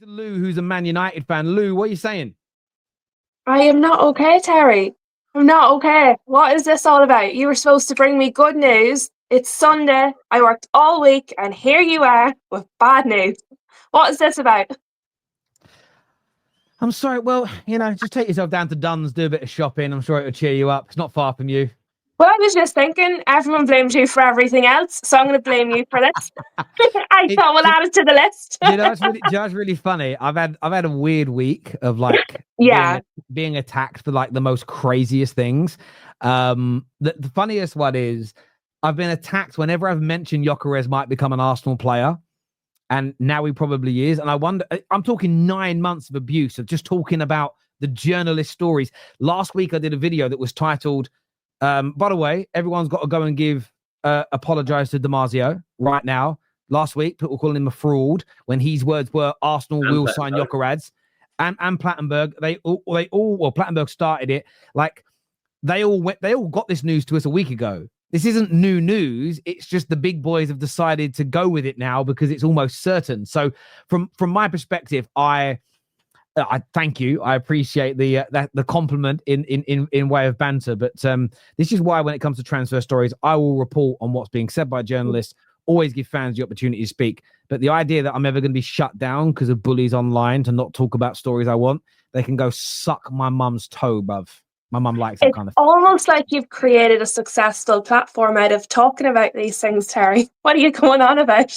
to Lou, who's a Man United fan. Lou, what are you saying? I am not okay, Terry. I'm not okay. What is this all about? You were supposed to bring me good news. It's Sunday. I worked all week, and here you are with bad news. What is this about? I'm sorry. Well, just take yourself down to Dunn's, do a bit of shopping. I'm sure it'll cheer you up. It's not far from you. Well, I was just thinking, everyone blames you for everything else, so I'm going to blame you for this. I It, thought we'll it, add it to the list. it's really funny. I've had a weird week of like Yeah. being attacked for like the most craziest things. The funniest one is I've been attacked whenever I've mentioned Gyokeres might become an Arsenal player. And now he probably is. And I wonder, I'm talking 9 months of abuse of just talking about the journalist stories. Last week, I did a video that was titled, by the way, everyone's got to go and apologize to Damasio right now. Last week, people calling him a fraud when his words were Arsenal will sign Gyokeres and Plattenberg. Plattenberg started it. Like they all got this news to us a week ago. This isn't new news. It's just the big boys have decided to go with it now because it's almost certain. So from my perspective, I thank you. I appreciate the compliment in way of banter. But this is why when it comes to transfer stories, I will report on what's being said by journalists. Always give fans the opportunity to speak. But the idea that I'm ever going to be shut down because of bullies online to not talk about stories I want, they can go suck my mum's toe, bruv. My mum likes that kind of thing. Almost like you've created a successful platform out of talking about these things, Terry. What are you going on about?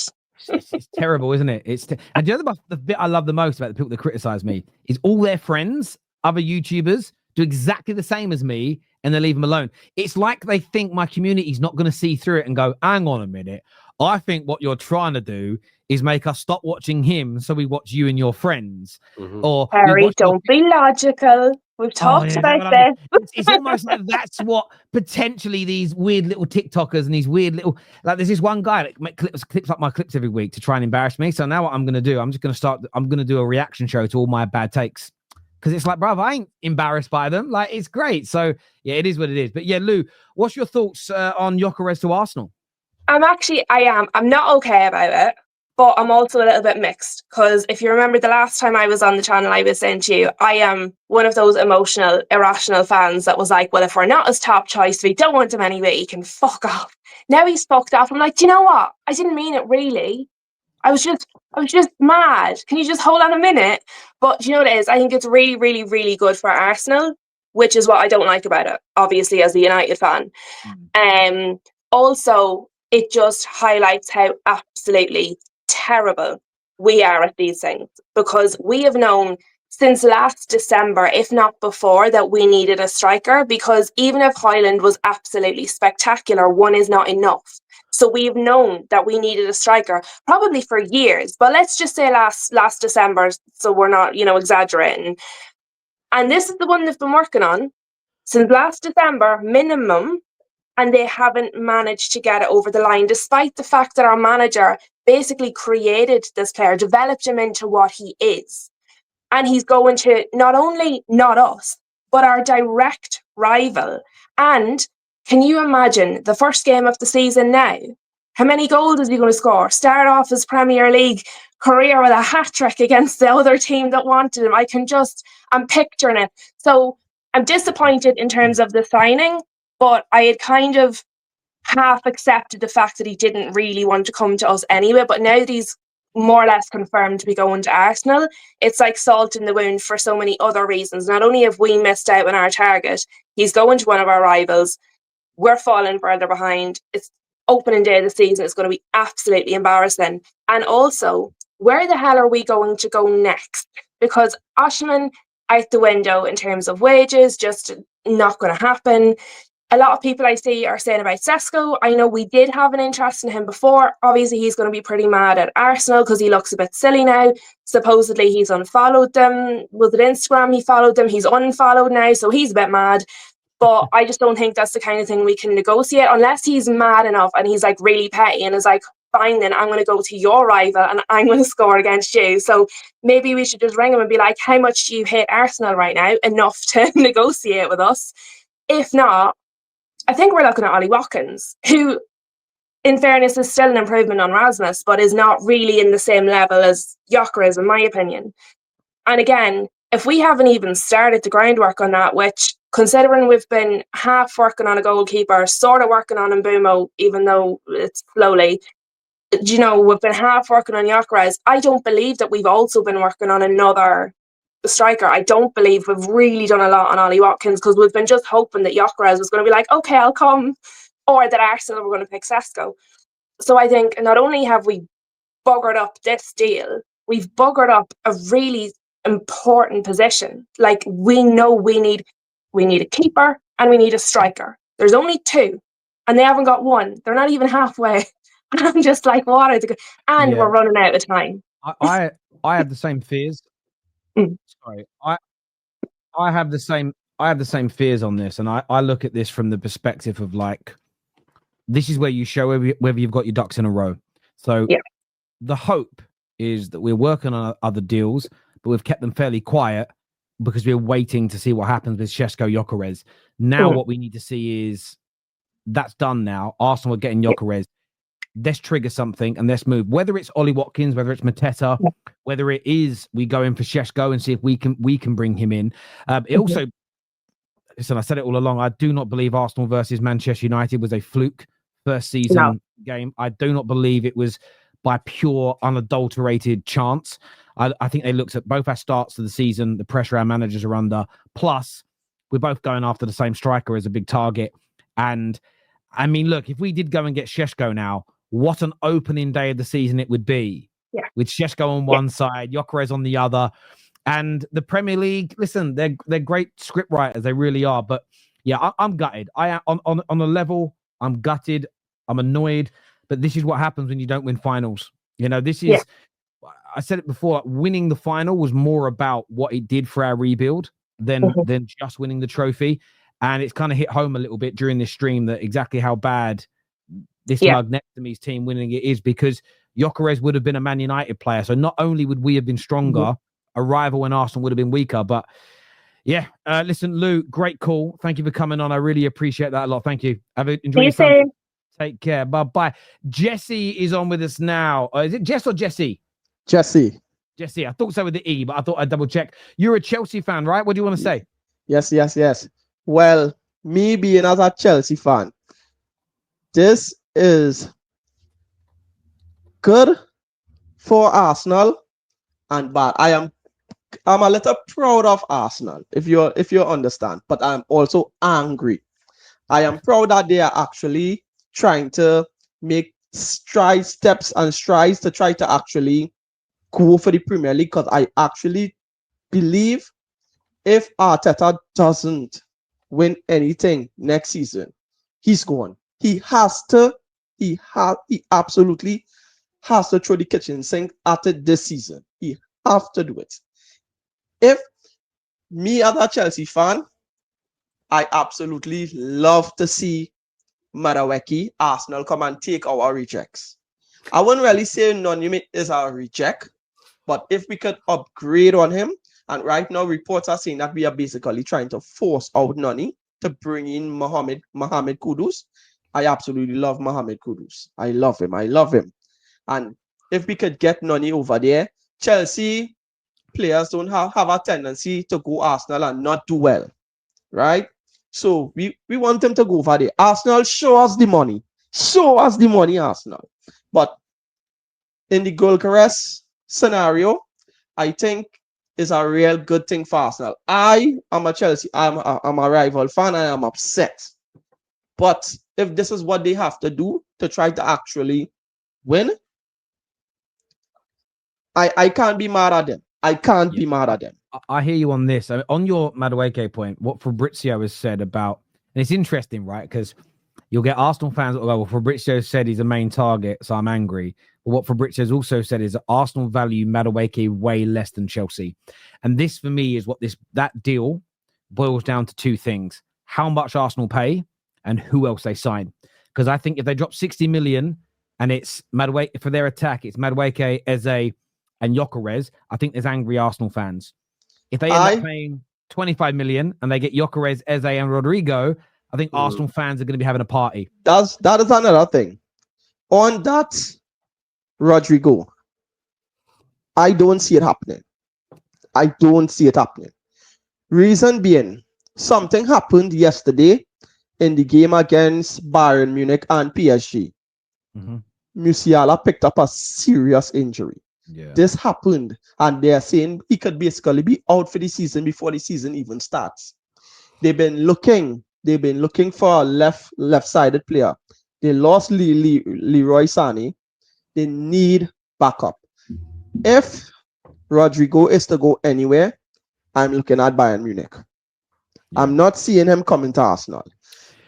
It's terrible, isn't it? And the bit I love the most about the people that criticize me is all their friends, other YouTubers, do exactly the same as me and they leave them alone. It's like they think my community's not going to see through it and go, hang on a minute. I think what you're trying to do is make us stop watching him so we watch you and your friends. Mm-hmm. Or Harry, don't be logical. We've talked about this. It's almost like that's what potentially these weird little TikTokers and these weird little, like there's this one guy that clips up my clips every week to try and embarrass me. So now what I'm going to do, I'm going to do a reaction show to all my bad takes. Because it's like, bruv, I ain't embarrassed by them. Like, it's great. So, yeah, it is what it is. But yeah, Lou, what's your thoughts on Gyokeres to Arsenal? I'm not okay about it. But I'm also a little bit mixed because if you remember the last time I was on the channel, I was saying to you, I am one of those emotional, irrational fans that was like, well, if we're not his top choice, we don't want him anyway, he can fuck off. Now he's fucked off. I'm like, do you know what? I didn't mean it really. I was just mad. Can you just hold on a minute? But do you know what it is? I think it's really, really, really good for Arsenal, which is what I don't like about it, obviously, as a United fan. Also, it just highlights how absolutely terrible we are at these things, because we have known since last December, if not before, that we needed a striker, because even if Højlund was absolutely spectacular, one is not enough. So we've known that we needed a striker probably for years, but let's just say last December, so we're not, exaggerating. And this is the one they've been working on since last December minimum, and they haven't managed to get it over the line, despite the fact that our manager basically created this player, developed him into what he is. And he's going to not only not us, but our direct rival. And can you imagine the first game of the season now? How many goals is he going to score? Start off his Premier League career with a hat-trick against the other team that wanted him. I'm picturing it. So I'm disappointed in terms of the signing, but I had kind of half accepted the fact that he didn't really want to come to us anyway. But now that he's more or less confirmed to be going to Arsenal, it's like salt in the wound for so many other reasons. Not only have we missed out on our target, he's going to one of our rivals. We're falling further behind. It's opening day of the season. It's going to be absolutely embarrassing. And also, where the hell are we going to go next? Because Osimhen out the window in terms of wages, just not going to happen. A lot of people I see are saying about Sesko. I know we did have an interest in him before. Obviously, he's going to be pretty mad at Arsenal because he looks a bit silly now. Supposedly, he's unfollowed them. Was it Instagram he followed them? He's unfollowed now, so he's a bit mad. But I just don't think that's the kind of thing we can negotiate unless he's mad enough and he's like really petty and is like, fine, then I'm going to go to your rival and I'm going to score against you. So maybe we should just ring him and be like, how much do you hate Arsenal right now? Enough to negotiate with us. If not, I think we're looking at Ollie Watkins, who in fairness, is still an improvement on Rasmus, but is not really in the same level as Gyokeres, in my opinion. And again, if we haven't even started the groundwork on that, which, considering we've been half working on a goalkeeper, sort of working on Mbumo, even though it's slowly, you know, we've been half working on Gyokeres. I don't believe that we've also been working on another striker. I don't believe we've really done a lot on Ollie Watkins, because we've been just hoping that Gyokeres was going to be like, okay, I'll come, or that Arsenal were going to pick Sesko. So I think not only have we buggered up this deal, we've buggered up a really important position. Like, we know we need a keeper and we need a striker. There's only two, and they haven't got one. They're not even halfway. And I'm just like, what are the? And we're running out of time. I have the same fears. Sorry, I have the same fears on this, and I look at this from the perspective of, like, this is where you show whether you've got your ducks in a row. So the hope is that we're working on other deals, but we've kept them fairly quiet because we're waiting to see what happens with Sesko Gyokeres. Now what we need to see is that's done now. Arsenal are getting Gyokeres. Let's trigger something and let's move. Whether it's Ollie Watkins, whether it's Mateta, whether it is we go in for Sesko and see if we can bring him in. It also, listen, I said it all along, I do not believe Arsenal versus Manchester United was a fluke first season game. I do not believe it was by pure unadulterated chance. I think they looked at both our starts of the season, the pressure our managers are under, plus we're both going after the same striker as a big target. And I mean, look, if we did go and get Sesko now, what an opening day of the season it would be. With Sesko on one side, Gyokeres on the other. And the Premier League, listen, they're great script writers, they really are. But yeah, I'm gutted. On a level, I'm gutted. I'm annoyed. But this is what happens when you don't win finals. You know, this is, I said it before, like, winning the final was more about what it did for our rebuild than just winning the trophy. And it's kind of hit home a little bit during this stream that exactly how bad this mug next to me's team winning it is, because Gyokeres would have been a Man United player. So not only would we have been stronger, a rival in Arsenal would have been weaker. But yeah, listen, Lou, great call. Thank you for coming on. I really appreciate that a lot. Thank you. Enjoy your Sunday. Take care. Bye-bye. Jesse is on with us now. Is it Jess or Jesse? Jesse. Jesse. I thought so with the E, but I thought I'd double check. You're a Chelsea fan, right? What do you want to say? Yes. Well, me being as a Chelsea fan, this is good for Arsenal and bad. I'm a little proud of Arsenal, if you understand, but I'm also angry. I am proud that they are actually trying to make steps to try to actually go for the Premier League, because I actually believe if Arteta doesn't win anything next season, he's gone. He absolutely has to throw the kitchen sink after this season. He has to do it. If me as a Chelsea fan, I absolutely love to see Madueke, Arsenal come and take our rejects. I wouldn't really say Noni is a reject, but if we could upgrade on him, and right now reports are saying that we are basically trying to force out Noni to bring in Mohamed Kudus. I absolutely love Mohamed Kudus. I love him. And if we could get Noni over there, Chelsea players don't have a tendency to go Arsenal and not do well, right? So we want them to go over there. Arsenal, show us the money. Arsenal. But in the Gyokeres scenario, I think is a real good thing for Arsenal. I am a Chelsea. I'm a rival fan. I am upset. But if this is what they have to do to try to actually win, I can't be mad at them. Be mad at them. I hear you on this. On your Madueke point, what Fabrizio has said about, and it's interesting, right? Because you'll get Arsenal fans that will go, well, Fabrizio said he's a main target, so I'm angry. But what Fabrizio's also said is that Arsenal value Madueke way less than Chelsea. And this, for me, is what that deal boils down to two things: how much Arsenal pay and who else they sign. Because I think if they drop 60 million and it's Madueke for their attack, it's Madueke, Eze, and Gyokeres, I think there's angry Arsenal fans. If they end up paying 25 million and they get Gyokeres, Eze, and Rodrigo, I think Arsenal fans are going to be having a party. That is another thing. On that, Rodrigo, I don't see it happening. I don't see it happening. Reason being, something happened yesterday in the game against Bayern Munich and PSG. Mm-hmm. Musiala picked up a serious injury. Yeah. This happened, and they are saying he could basically be out for the season before the season even starts. They've been looking for a left-sided player. They lost Leroy Sané. They need backup. If Rodrigo is to go anywhere, I'm looking at Bayern Munich. Yeah. I'm not seeing him coming to Arsenal.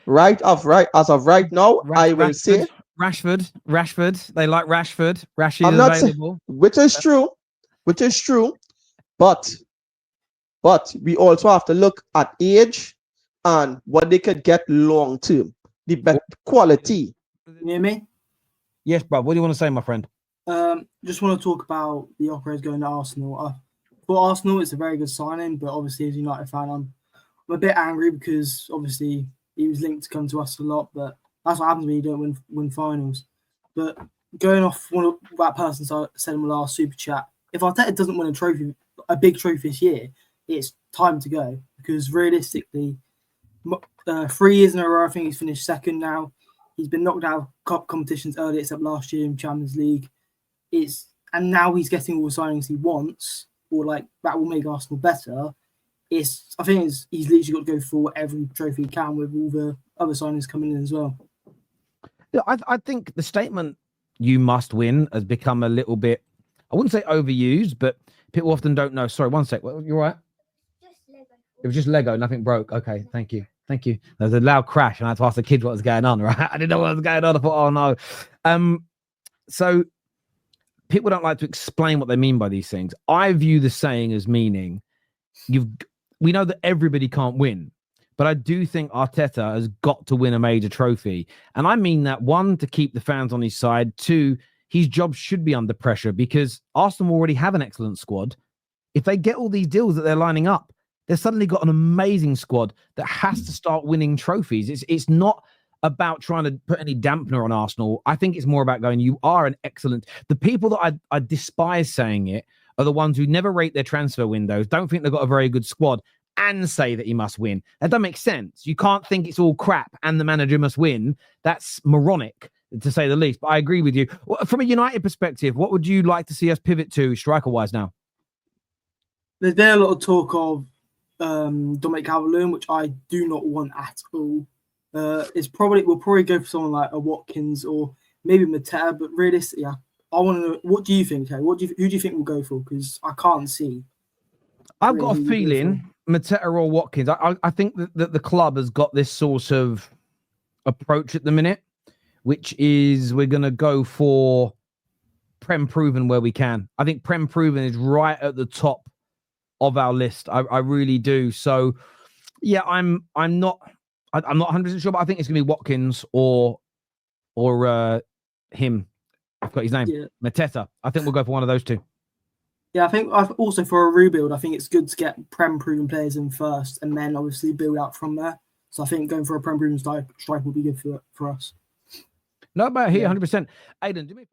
As of right now, I will say Rashford. They like Rashford. Rashford I'm not available. Which is true. But we also have to look at age and what they could get long term, the better quality. You hear me? Yes, bro. What do you want to say, my friend? Just want to talk about the Gyokeres going to Arsenal. For Arsenal, it's a very good signing, but obviously, as a United fan, I'm a bit angry because obviously he was linked to come to us a lot, but that's what happens when you don't win finals. But going off what that person said in the last super chat, if Arteta doesn't win a big trophy this year, it's time to go because realistically, 3 years in a row, I think he's finished second now. He's been knocked out of cup competitions earlier, except last year in Champions League. And now he's getting all the signings he wants, or like that will make Arsenal better. I think he's literally got to go for every trophy he can with all the other signings coming in as well. Yeah, I think the statement "you must win" has become a little bit, I wouldn't say overused, but people often don't know. Sorry, one sec. You're right. Just Lego. It was just Lego. Nothing broke. Okay, thank you. There was a loud crash, and I had to ask the kids what was going on. Right, I didn't know what was going on. I thought, oh no. So people don't like to explain what they mean by these things. I view the saying as meaning we know that everybody can't win, but I do think Arteta has got to win a major trophy. And I mean that, one, to keep the fans on his side, two, his job should be under pressure because Arsenal already have an excellent squad. If they get all these deals that they're lining up, they've suddenly got an amazing squad that has to start winning trophies. It's not about trying to put any dampener on Arsenal. I think it's more about going, you are an excellent... The people that I despise saying it are the ones who never rate their transfer windows, don't think they've got a very good squad, and say that he must win. That doesn't make sense. You can't think it's all crap and the manager must win. That's moronic, to say the least. But I agree with you. From a United perspective, what would you like to see us pivot to striker-wise now? There's been a lot of talk of Dominic Calvert-Lewin, which I do not want at all. We'll probably go for someone like a Watkins or maybe Mateta, but realistically, I want to know, what do you think, Terry? Who do you think we'll go for? Because I can't see. I've got a feeling Mateta or Watkins. I think that the club has got this sort of approach at the minute, which is we're going to go for Prem Proven where we can. I think Prem Proven is right at the top of our list. I really do. So, yeah, I'm not 100% sure, but I think it's going to be Watkins or him. I've got his name. Yeah. Mateta. I think we'll go for one of those two. Yeah, I think also for a rebuild, I think it's good to get Prem Proven players in first and then obviously build out from there. So I think going for a Prem Proven strike will be good for us. No, but here, 100%. Aidan, do me